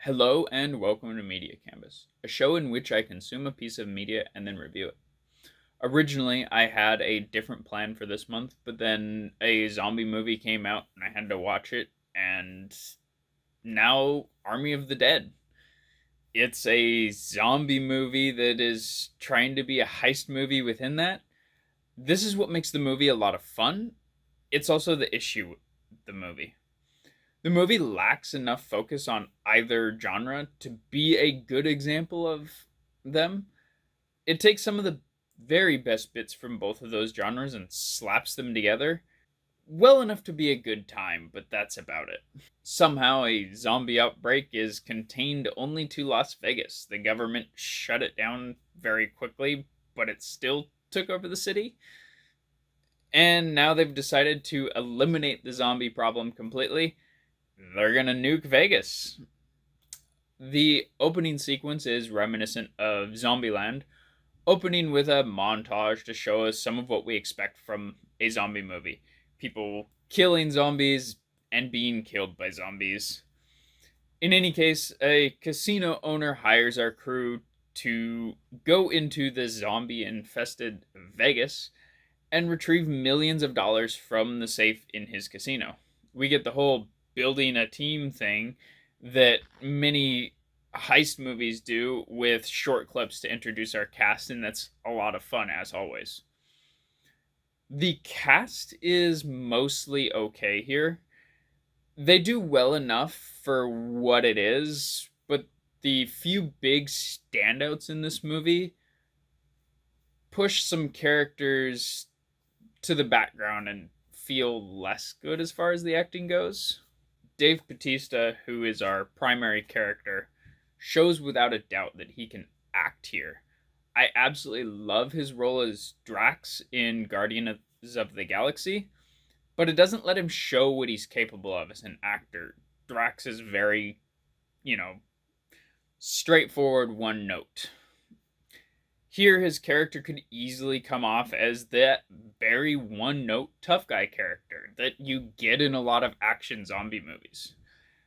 Hello and welcome to Media Canvas, a show in which I consume a piece of media and then review it. Originally, I had a different plan for this month, but then a zombie movie came out and I had to watch it, and now Army of the Dead. It's a zombie movie that is trying to be a heist movie within that. This is what makes the movie a lot of fun. It's also the issue with the movie. The movie lacks enough focus on either genre to be a good example of them. It takes some of the very best bits from both of those genres and slaps them together well enough to be a good time, but that's about it. Somehow, a zombie outbreak is contained only to Las Vegas. The government shut it down very quickly, but it still took over the city. And now they've decided to eliminate the zombie problem completely. They're gonna nuke Vegas. The opening sequence is reminiscent of Zombieland, opening with a montage to show us some of what we expect from a zombie movie. People killing zombies and being killed by zombies. In any case, a casino owner hires our crew to go into the zombie infested Vegas and retrieve millions of dollars from the safe in his casino. We get the whole building a team thing that many heist movies do with short clips to introduce our cast, and that's a lot of fun as always. The cast is mostly okay here. They do well enough for what it is, but the few big standouts in this movie push some characters to the background and feel less good as far as the acting goes. Dave Bautista, who is our primary character, shows without a doubt that he can act here. I absolutely love his role as Drax in Guardians of the Galaxy, but it doesn't let him show what he's capable of as an actor. Drax is very, you know, straightforward, one note. Here, his character could easily come off as that very one note tough guy character that you get in a lot of action zombie movies.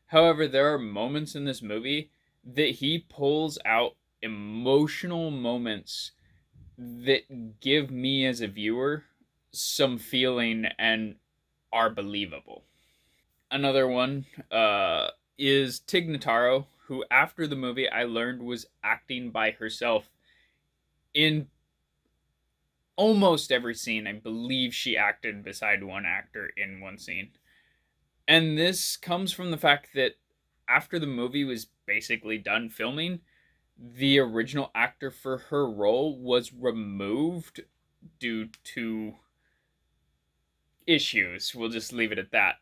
However, there are moments in this movie that he pulls out emotional moments that give me as a viewer some feeling and are believable. Another one is Tig Notaro, who after the movie I learned was acting by herself in almost every scene. I believe she acted beside one actor in one scene. And this comes from the fact that after the movie was basically done filming, the original actor for her role was removed due to issues. We'll just leave it at that.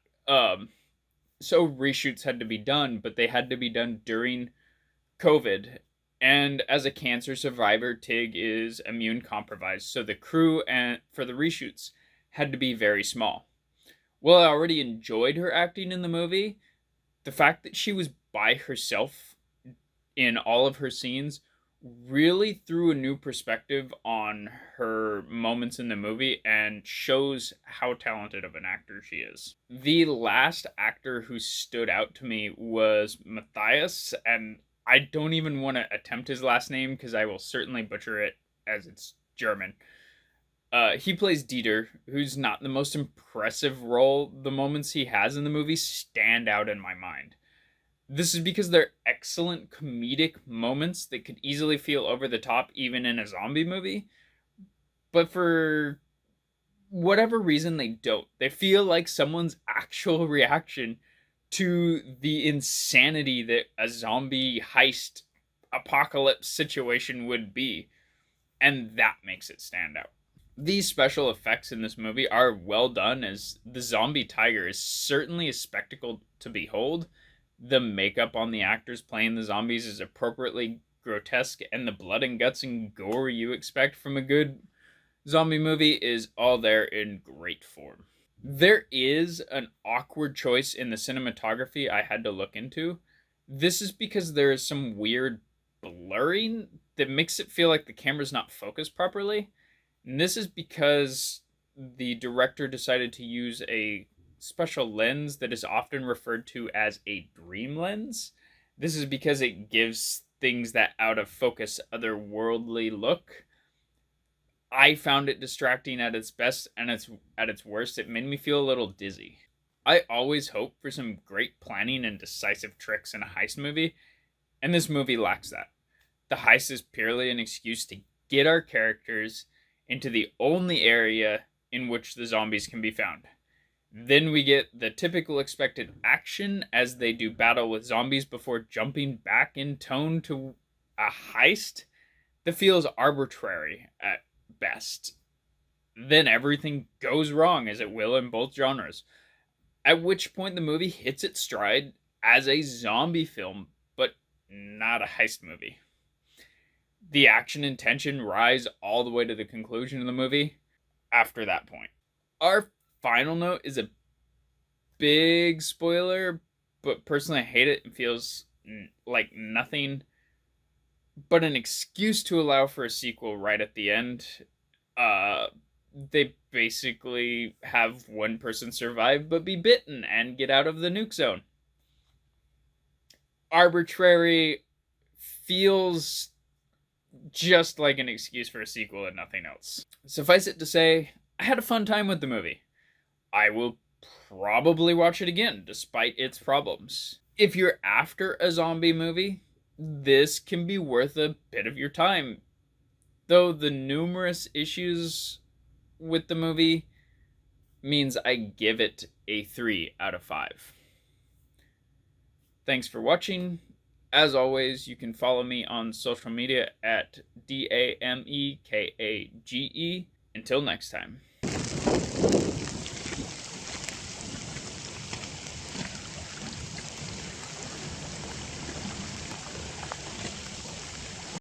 So reshoots had to be done, but they had to be done during COVID. And as a cancer survivor, Tig is immune compromised, so the crew and for the reshoots had to be very small. Well, I already enjoyed her acting in the movie. The fact that she was by herself in all of her scenes really threw a new perspective on her moments in the movie and shows how talented of an actor she is. The last actor who stood out to me was Matthias, and I don't even want to attempt his last name because I will certainly butcher it as it's German. He plays Dieter, who's not the most impressive role. The moments he has in the movie stand out in my mind. This is because they're excellent comedic moments that could easily feel over the top even in a zombie movie. But for whatever reason, they don't. They feel like someone's actual reaction to the insanity that a zombie heist apocalypse situation would be. And that makes it stand out. These special effects in this movie are well done, as the zombie tiger is certainly a spectacle to behold. The makeup on the actors playing the zombies is appropriately grotesque, and the blood and guts and gore you expect from a good zombie movie is all there in great form. There is an awkward choice in the cinematography I had to look into. This is because there is some weird blurring that makes it feel like the camera's not focused properly. And this is because the director decided to use a special lens that is often referred to as a dream lens. This is because it gives things that out of focus, otherworldly look. I found it distracting at its best, and at its worst, it made me feel a little dizzy. I always hope for some great planning and decisive tricks in a heist movie, and this movie lacks that. The heist is purely an excuse to get our characters into the only area in which the zombies can be found. Then we get the typical expected action as they do battle with zombies before jumping back in tone to a heist that feels arbitrary at best. Then everything goes wrong, as it will in both genres. At which point the movie hits its stride as a zombie film, but not a heist movie. The action and tension rise all the way to the conclusion of the movie after that point. Our final note is a big spoiler, but personally I hate it. It feels like nothing but an excuse to allow for a sequel right at the end. They basically have one person survive but be bitten and get out of the nuke zone. Arbitrary, feels just like an excuse for a sequel and nothing else. Suffice it to say, I had a fun time with the movie. I will probably watch it again, despite its problems. If you're after a zombie movie, this can be worth a bit of your time. Though the numerous issues with the movie means I give it a 3 out of 5. Thanks for watching. As always, you can follow me on social media at Damekage. Until next time.